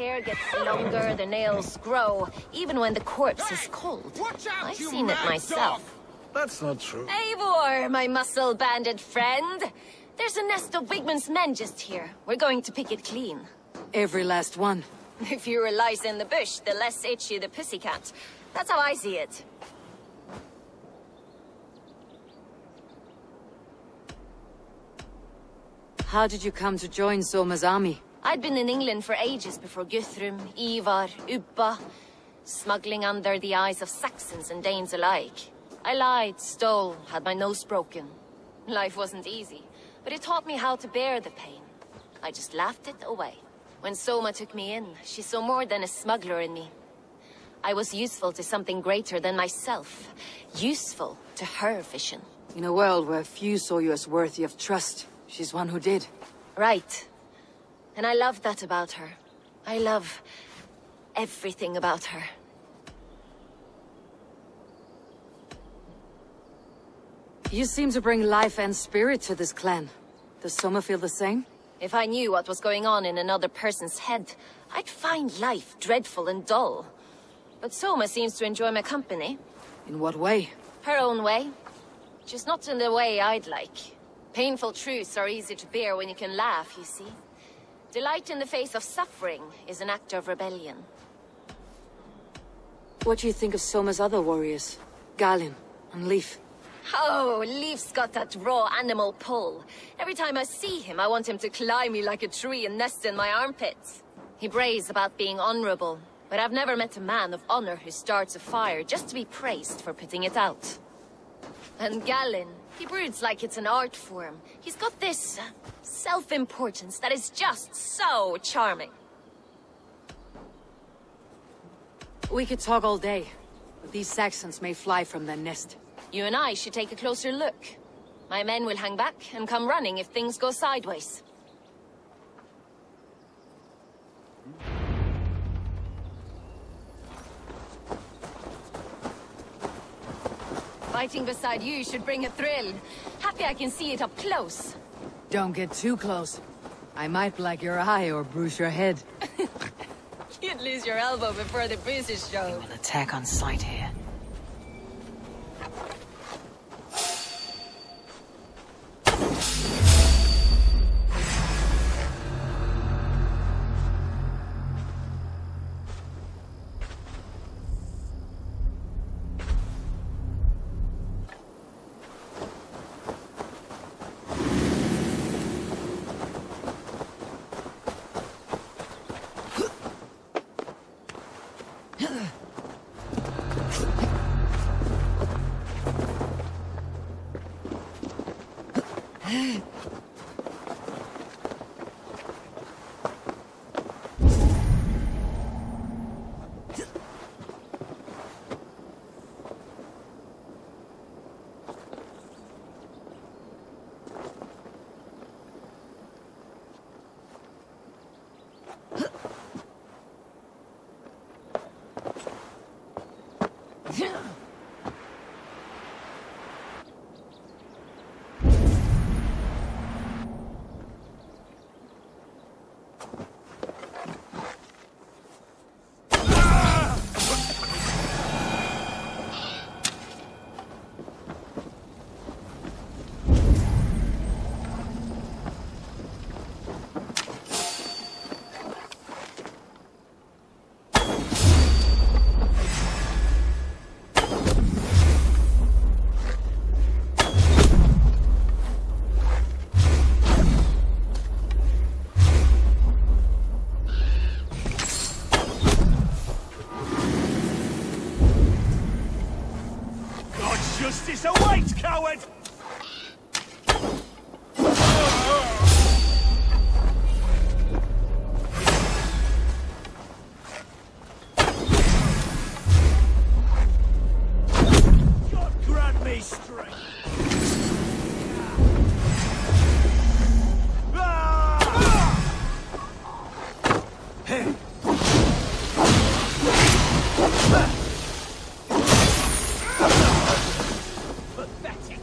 hair gets longer, the nails grow, even when the corpse is cold. I've seen it myself. That's not true. Eivor, my muscle-banded friend. There's a nest of Wigman's men just here. We're going to pick it clean. Every last one. The fewer lice in the bush, the less itchy the pussycat. That's how I see it. How did you come to join Soma's army? I'd been in England for ages before Guthrum, Ivar, Ubba, smuggling under the eyes of Saxons and Danes alike. I lied, stole, had my nose broken. Life wasn't easy, but it taught me how to bear the pain. I just laughed it away. When Soma took me in, she saw more than a smuggler in me. I was useful to something greater than myself. Useful to her vision. In a world where few saw you as worthy of trust, she's one who did. Right. And I love that about her. I love everything about her. You seem to bring life and spirit to this clan. Does Soma feel the same? If I knew what was going on in another person's head, I'd find life dreadful and dull. But Soma seems to enjoy my company. In what way? Her own way. Just not in the way I'd like. Painful truths are easy to bear when you can laugh, you see. Delight in the face of suffering is an act of rebellion. What do you think of Soma's other warriors? Galinn and Lif? Oh, Leaf's got that raw animal pull. Every time I see him, I want him to climb me like a tree and nest in my armpits. He brays about being honorable, but I've never met a man of honor who starts a fire just to be praised for putting it out. And Galinn, he broods like it's an art form. He's got this self-importance that is just so charming. We could talk all day, but these Saxons may fly from their nest. You and I should take a closer look. My men will hang back and come running if things go sideways. Fighting beside you should bring a thrill. Happy I can see it up close. Don't get too close. I might black your eye or bruise your head. You'd lose your elbow before the bruises show. We'll attack on sight here. Justice awaits, coward! God grant me strength! Hey! Pathetic!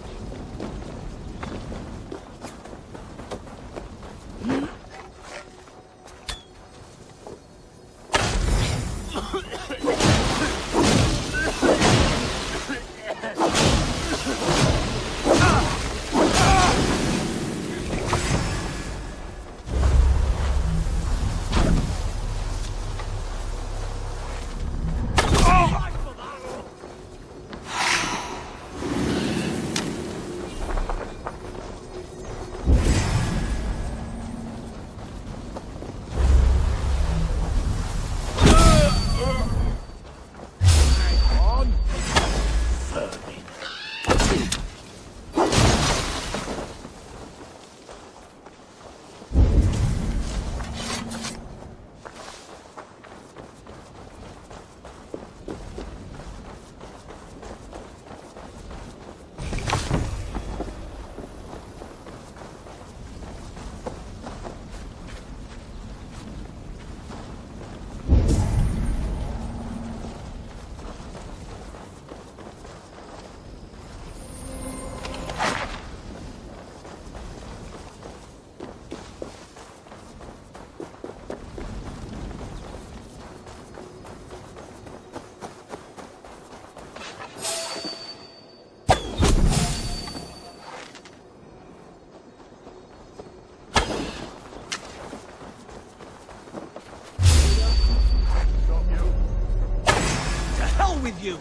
With you.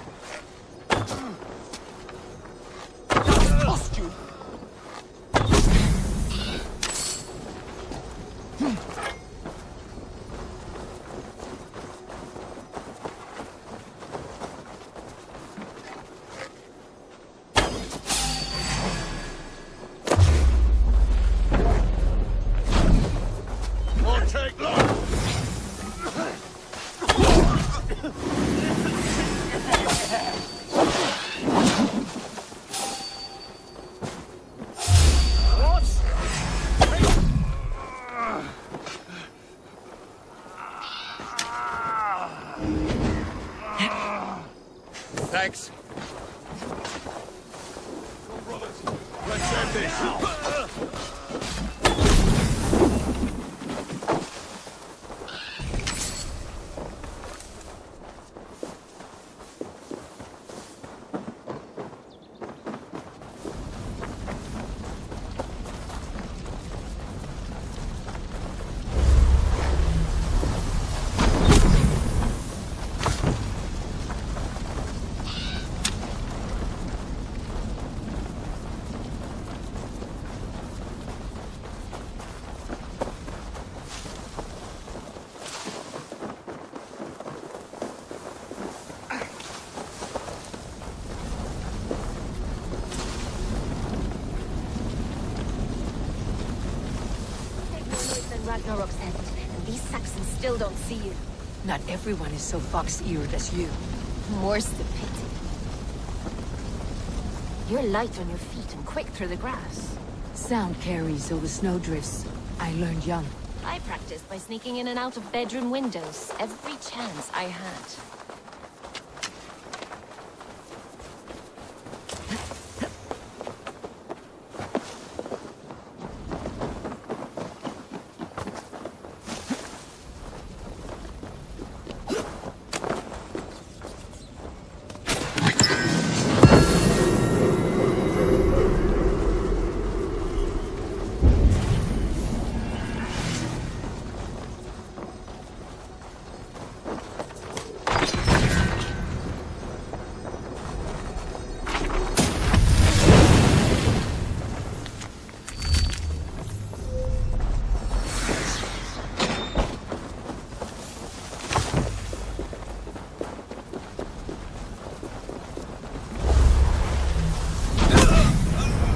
Lost you. Won't take long. Thanks. Let's have this. Ragnarok's end, and these Saxons still don't see you. Not everyone is so fox-eared as you. More's the pity. You're light on your feet and quick through the grass. Sound carries over snowdrifts. I learned young. I practiced by sneaking in and out of bedroom windows every chance I had.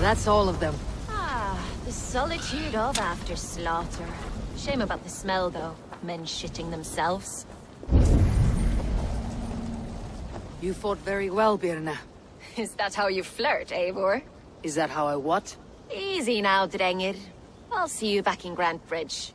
That's all of them. Ah, the solitude of after slaughter. Shame about the smell, though. Men shitting themselves. You fought very well, Birna. Is that how you flirt, Eivor? Is that how I what? Easy now, Drengir. I'll see you back in Grantebridge.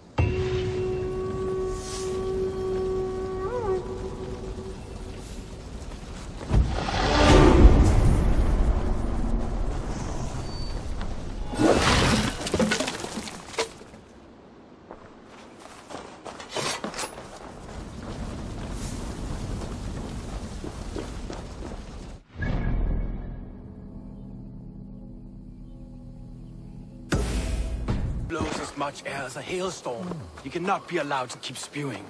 as much air as a hailstorm. You cannot be allowed to keep spewing.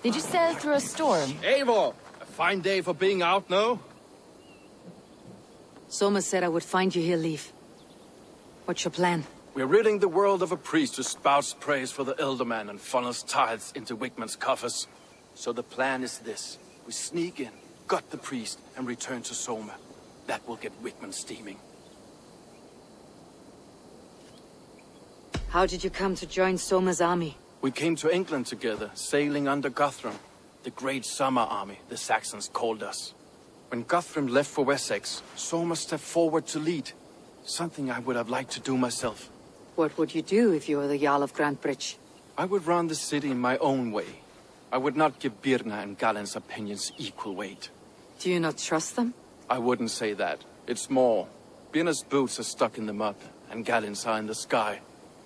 Did you sail through a storm? Eivor! A fine day for being out, no? Soma said I would find you here, Lif. What's your plan? We're ridding the world of a priest who spouts praise for the Elderman and funnels tithes into Wigman's coffers. So the plan is this. We sneak in, gut the priest, and return to Soma. That will get Wigman steaming. How did you come to join Soma's army? We came to England together, sailing under Guthrum. The Great Summer Army, the Saxons called us. When Guthrum left for Wessex, Soma stepped forward to lead. Something I would have liked to do myself. What would you do if you were the Jarl of Grantebridge? I would run the city in my own way. I would not give Birna and Gallinn's opinions equal weight. Do you not trust them? I wouldn't say that. It's more. Birna's boots are stuck in the mud, and Gallinn's are in the sky.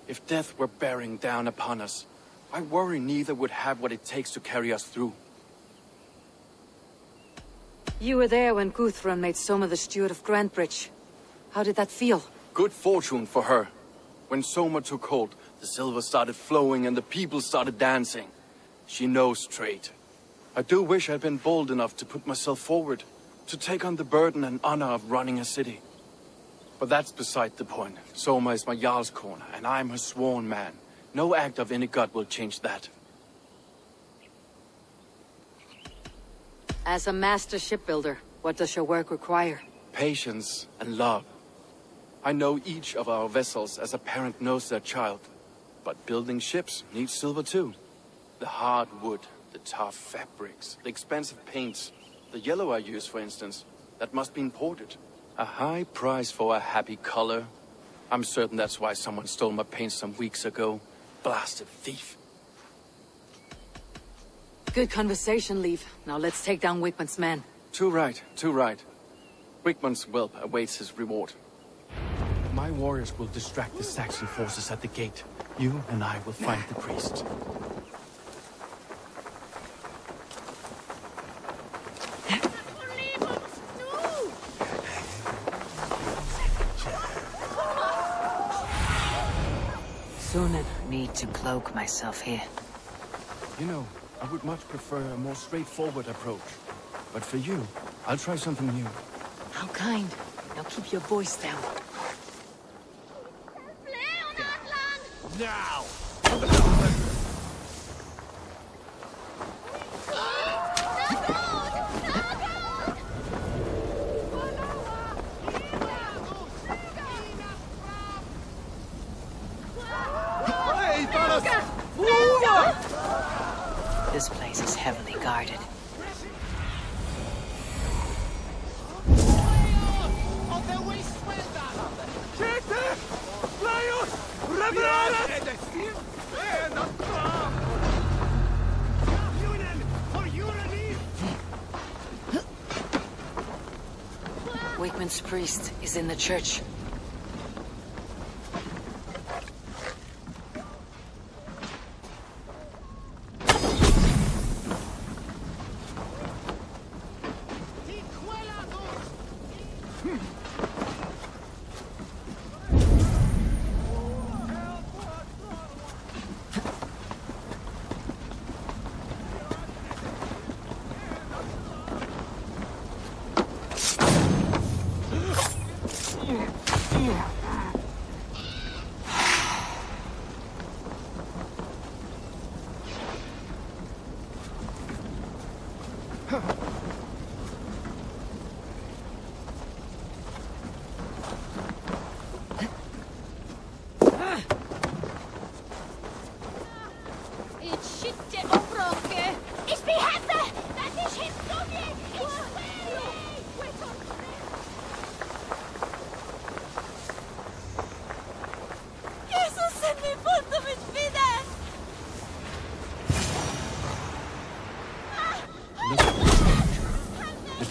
If death were bearing down upon us, I worry neither would have what it takes to carry us through. You were there when Guthrum made Soma the steward of Grantebridge. How did that feel? Good fortune for her. When Soma took hold, the silver started flowing and the people started dancing. She knows trade. I do wish I'd been bold enough to put myself forward, to take on the burden and honor of running a city. But that's beside the point. Soma is my Jarl's corner, and I'm her sworn man. No act of any god will change that. As a master shipbuilder, what does your work require? Patience and love. I know each of our vessels as a parent knows their child. But building ships needs silver too. The hard wood, the tough fabrics, the expensive paints. The yellow I use, for instance, that must be imported. A high price for a happy color. I'm certain that's why someone stole my paint some weeks ago. Blasted thief. Good conversation, Lif. Now let's take down Wigman's men. Too right, too right. Wigman's whelp awaits his reward. My warriors will distract the Saxon forces at the gate. You and I will find the priest. Soon need to cloak myself here. You know, I would much prefer a more straightforward approach. But for you, I'll try something new. How kind. Now keep your voice down. Now! This place is heavily guarded. Wigman's priest is in the church.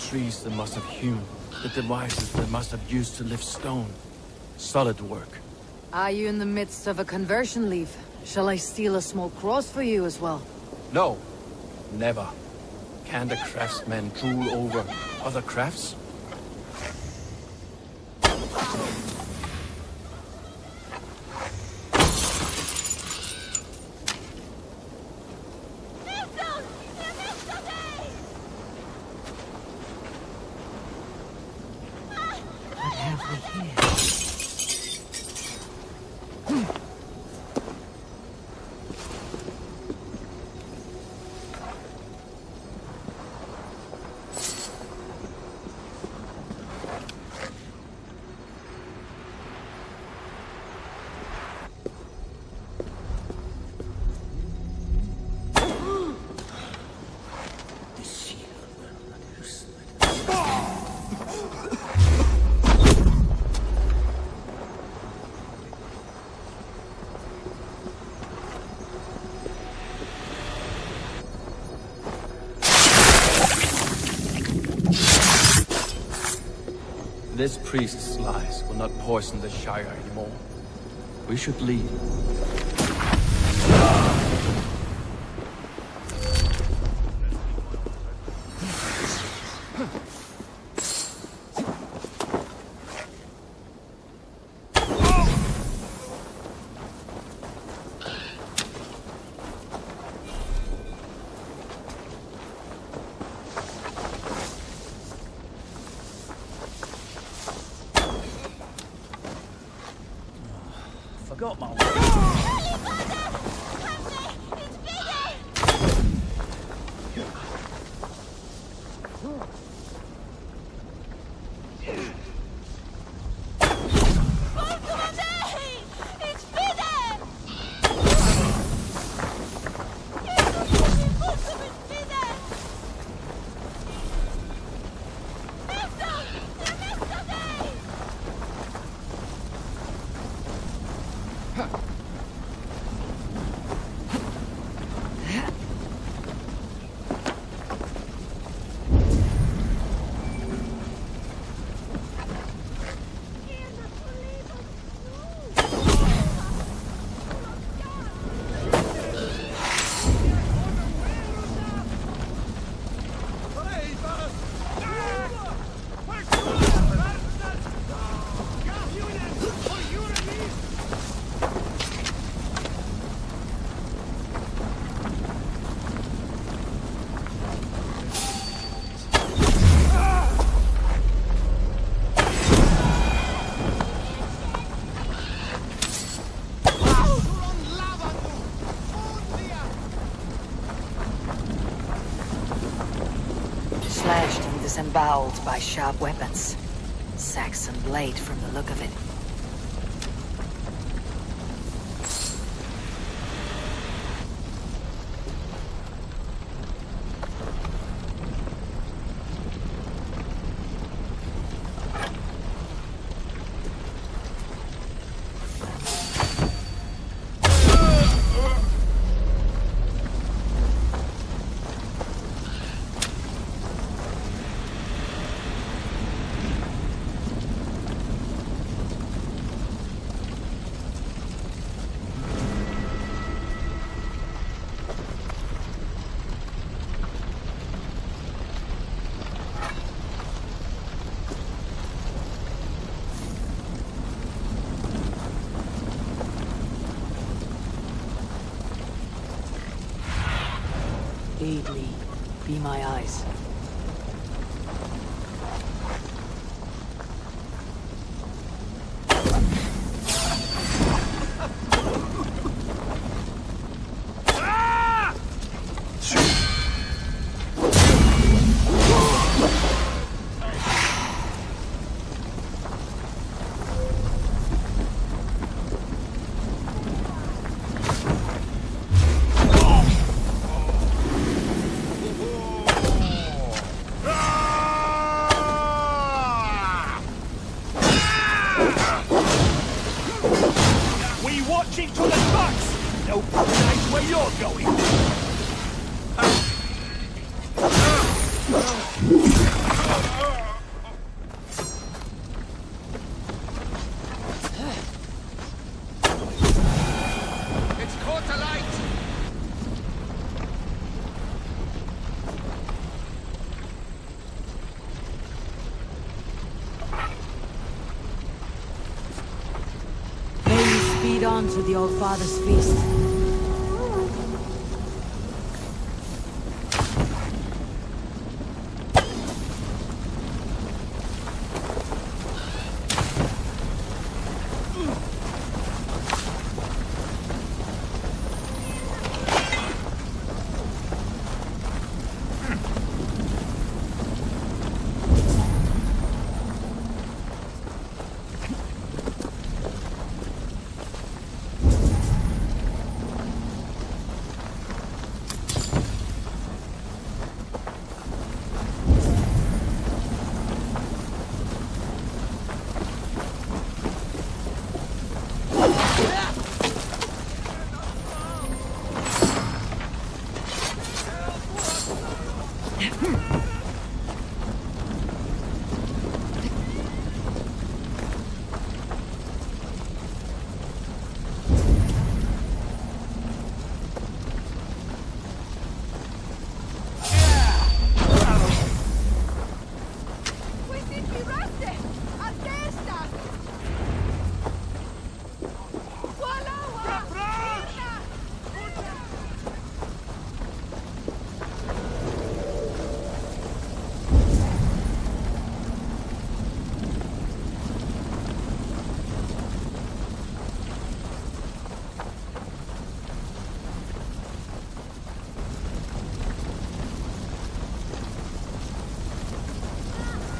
Trees they must have hewn, the devices they must have used to lift stone. Solid work. Are you in the midst of a conversion, Lif? Shall I steal a small cross for you as well? No, never. Can the craftsmen drool over other crafts? we here? This priest's lies will not poison the Shire anymore. We should leave. Forgot my Disemboweled by sharp weapons. Saxon blade from the look of it. Aid me. Be my eyes. On to the old father's feast.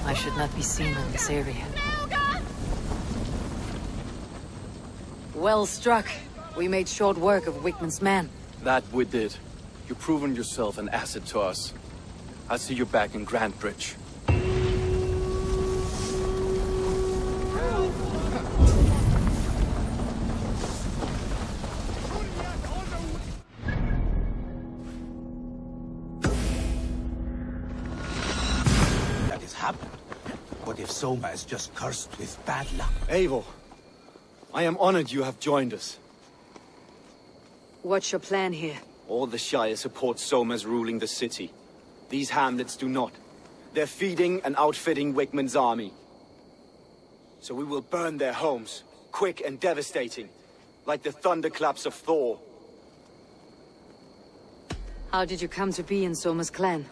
I should not be seen in this area. Well struck. We made short work of Wickman's men. That we did. You've proven yourself an asset to us. I'll see you back in Grantebridge. That has happened. What if Soma is just cursed with bad luck? Eivor, I am honored you have joined us. What's your plan here? All the Shire support Soma's ruling the city. These hamlets do not. They're feeding and outfitting Wickman's army. So we will burn their homes, quick and devastating, like the thunderclaps of Thor. How did you come to be in Soma's clan?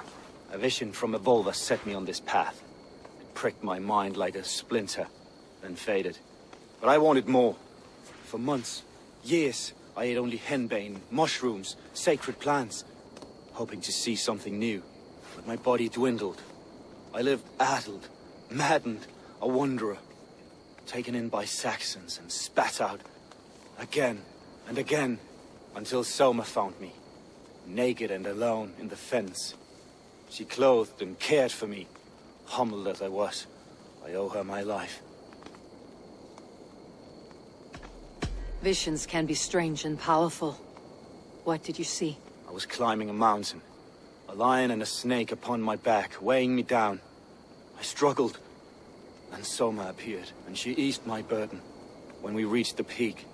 A vision from Evolva set me on this path. It pricked my mind like a splinter, then faded. But I wanted more. For months, years, I ate only henbane, mushrooms, sacred plants, hoping to see something new. But my body dwindled. I lived addled, maddened, a wanderer, taken in by Saxons and spat out again and again, until Soma found me, naked and alone in the fens. She clothed and cared for me, humbled as I was. I owe her my life. Visions can be strange and powerful. What did you see? I was climbing a mountain. A lion and a snake upon my back, weighing me down. I struggled. Then Soma appeared, and she eased my burden. When we reached the peak,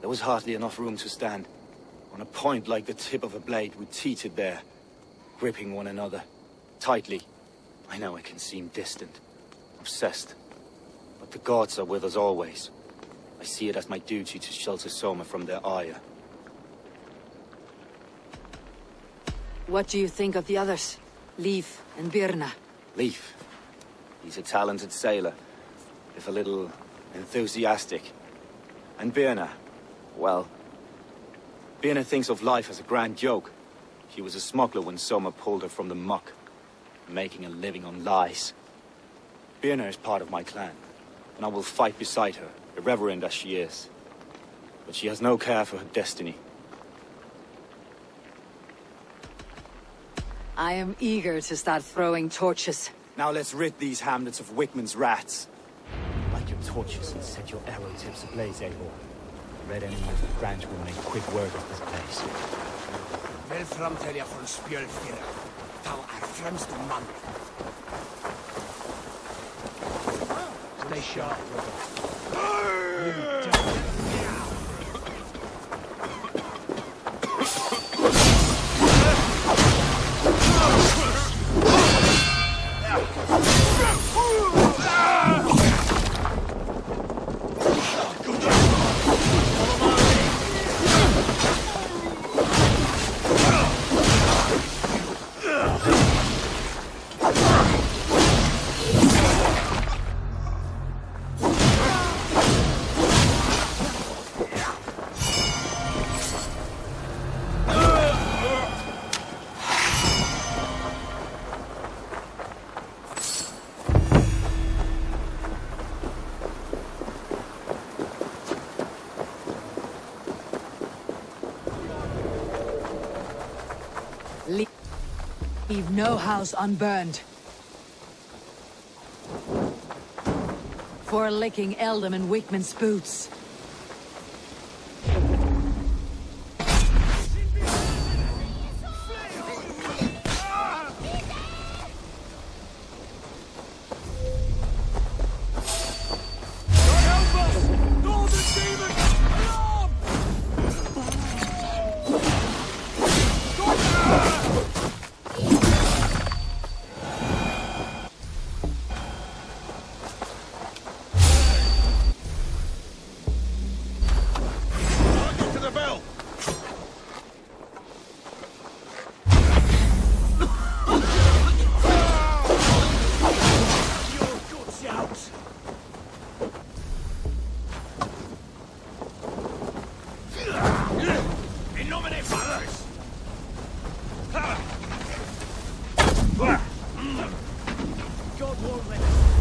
there was hardly enough room to stand. On a point like the tip of a blade, we teetered there, gripping one another, tightly. I know it can seem distant, obsessed. But the gods are with us always. I see it as my duty to shelter Soma from their ire. What do you think of the others? Lif and Birna? Lif. He's a talented sailor, if a little enthusiastic. And Birna, well, Birna thinks of life as a grand joke. She was a smuggler when Soma pulled her from the muck, making a living on lies. Birna is part of my clan, and I will fight beside her, irreverent as she is. But she has no care for her destiny. I am eager to start throwing torches. Now let's rid these hamlets of Wickman's rats. Light your torches and set your arrow tips ablaze, Eivor. Red enemies of Grant will make quick work of this place. Vel framtälja från spjölfira. Tau är främste man. Stay sharp, Leave no house unburned. For licking Eldam and Wickman's boots. God won't let us.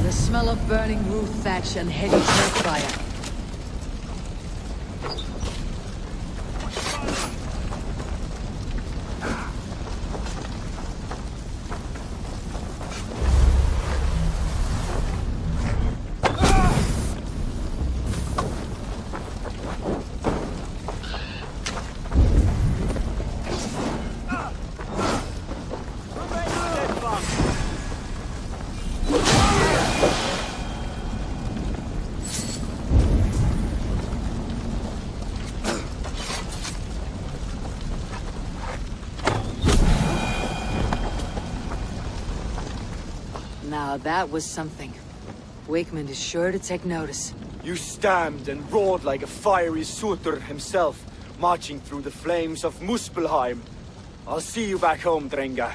The smell of burning roof thatch and heavy turf fire. Now that was something. Wakeman is sure to take notice. You stamped and roared like a fiery Surtur himself, marching through the flames of Muspelheim. I'll see you back home, Drengar.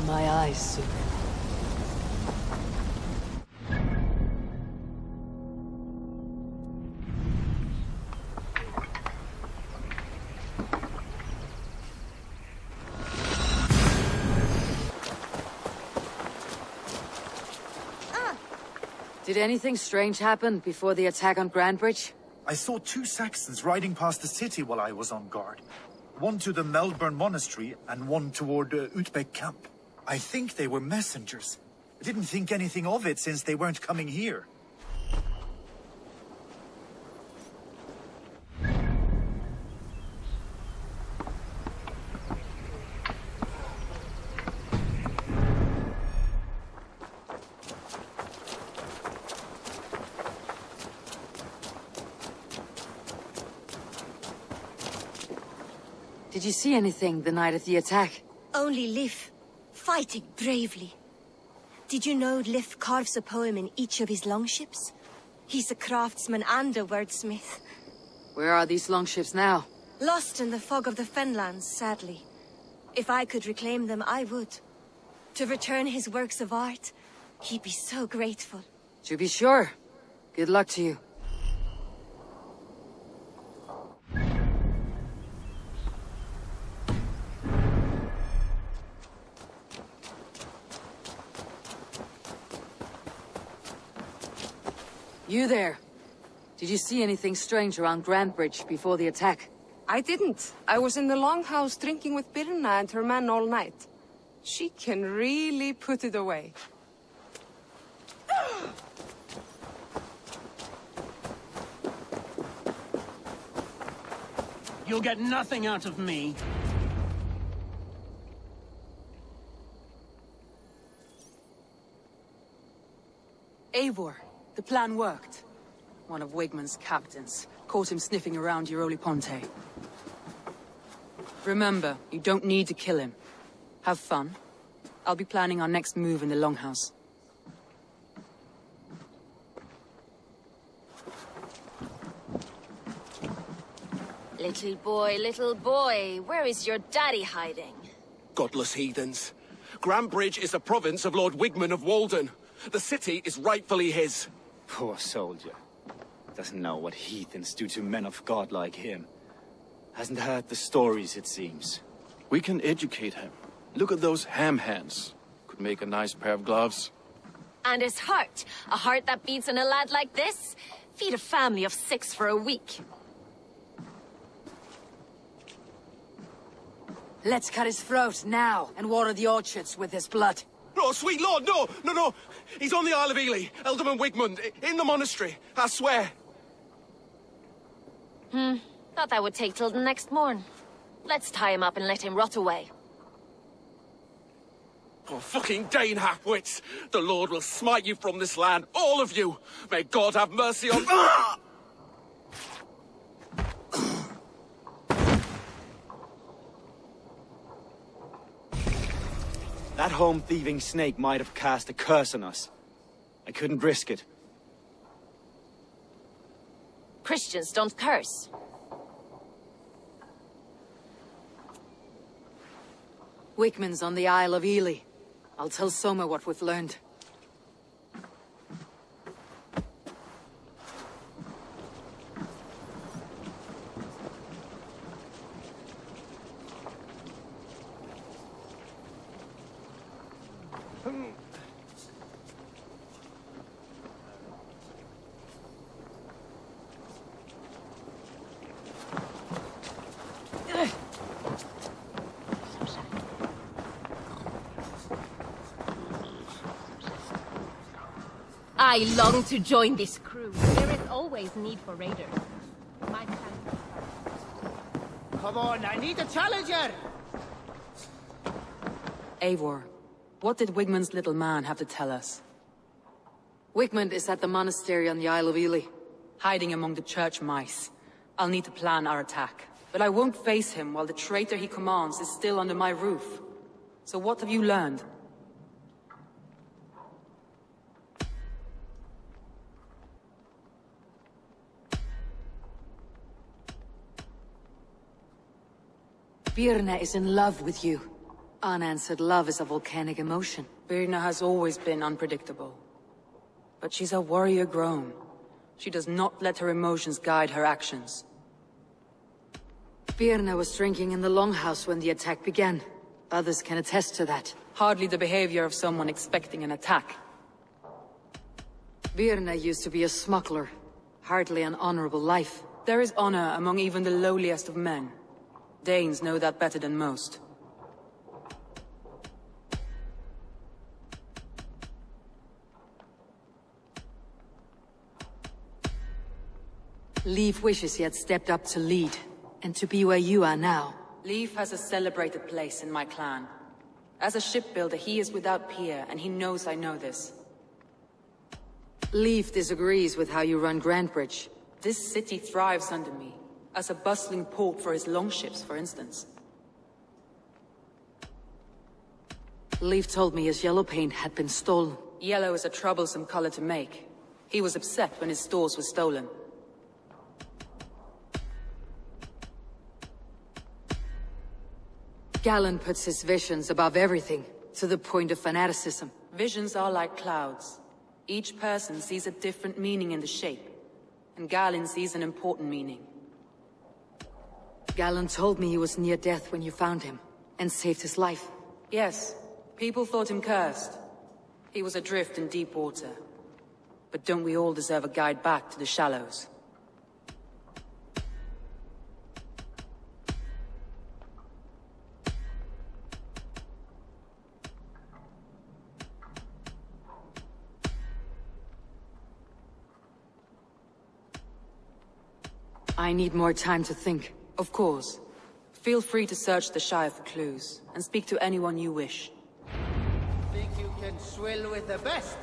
My eyes soon. Did anything strange happen before the attack on Grantebridge? I saw 2 Saxons riding past the city while I was on guard. One to the Melbourne Monastery and one toward Utbeck Camp. I think they were messengers. I didn't think anything of it since they weren't coming here. Did you see anything the night of the attack? Only Lif. fighting bravely. Did you know Lif carves a poem in each of his longships? He's a craftsman and a wordsmith. Where are these longships now? Lost in the fog of the Fenlands, sadly. If I could reclaim them, I would. To return his works of art, he'd be so grateful. To be sure. Good luck to you. You there. Did you see anything strange around Grantebridge before the attack? I didn't. I was in the longhouse drinking with Birna and her men all night. She can really put it away. You'll get nothing out of me. Eivor, the plan worked. One of Wigmund's captains caught him sniffing around Unholy Father. Remember, you don't need to kill him. Have fun. I'll be planning our next move in the Longhouse. Little boy, where is your daddy hiding? Godless heathens. Grantebridge is a province of Lord Wigmund of Walden. The city is rightfully his. Poor soldier. Doesn't know what heathens do to men of God like him. Hasn't heard the stories, it seems. We can educate him. Look at those ham hands. Could make a nice pair of gloves. And his heart. A heart that beats in a lad like this? Feed a family of 6 for a week. Let's cut his throat now and water the orchards with his blood. Oh, sweet lord, no! He's on the Isle of Ely, Ealdorman Wigmund, in the monastery, I swear. Thought that would take till the next morn. Let's tie him up and let him rot away. Oh, fucking Dane half-wits! The Lord will smite you from this land, all of you! May God have mercy on... That home-thieving snake might have cast a curse on us. I couldn't risk it. Christians don't curse. Wigmund's on the Isle of Ely. I'll tell Soma what we've learned. I long to join this crew. There is always need for raiders. Come on, I need a challenger! Eivor, what did Wigmund's little man have to tell us? Wigmund is at the monastery on the Isle of Ely, hiding among the church mice. I'll need to plan our attack. But I won't face him while the traitor he commands is still under my roof. So what have you learned? Birna is in love with you. Unanswered love is a volcanic emotion. Birna has always been unpredictable. But she's a warrior grown. She does not let her emotions guide her actions. Birna was drinking in the Longhouse when the attack began. Others can attest to that. Hardly the behavior of someone expecting an attack. Birna used to be a smuggler. Hardly an honorable life. There is honor among even the lowliest of men. Danes know that better than most. Lif wishes he had stepped up to lead, and to be where you are now. Lif has a celebrated place in my clan. As a shipbuilder, he is without peer, and he knows I know this. Lif disagrees with how you run Grantebridge. This city thrives under me. As a bustling port for his longships, for instance. Lif told me his yellow paint had been stolen. Yellow is a troublesome color to make. He was upset when his stores were stolen. Galinn puts his visions above everything, to the point of fanaticism. Visions are like clouds. Each person sees a different meaning in the shape, and Galinn sees an important meaning. Galinn told me he was near death when you found him, and saved his life. Yes, people thought him cursed. He was adrift in deep water. But don't we all deserve a guide back to the shallows? I need more time to think. Of course. Feel free to search the Shire for clues, and speak to anyone you wish. Think you can swill with the best?